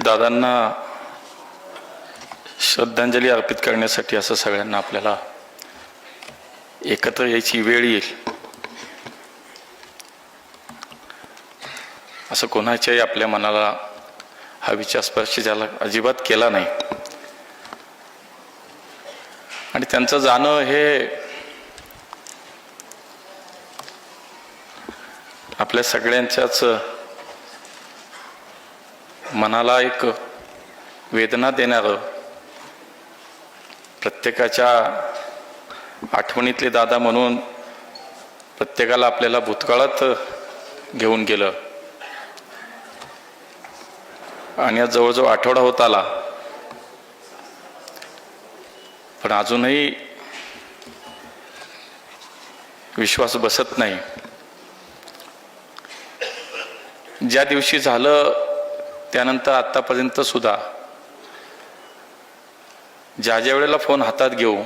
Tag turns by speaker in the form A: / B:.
A: दादांना श्रद्धांजली अर्पित करण्यासाठी असं सगळ्यांना आपल्याला एकत्र यायची वेळ येईल असं कोणाच्याही आपल्या मनाला हा विचार स्पर्श ज्याला अजिबात केला नाही. आणि त्यांचं जाणं हे आपल्या सगळ्यांच्याच मनाला एक वेदना देणारं, प्रत्येकाच्या आठवणीतले दादा म्हणून प्रत्येकाला आपल्याला भूतकाळात घेऊन गेलं. आणि आज जवळजवळ आठवडा होत आला, पण अजूनही विश्वास बसत नाही. ज्या दिवशी झालं त्यानंतर आतापर्यंत सुद्धा ज्या वेळेला फोन हातात घेऊ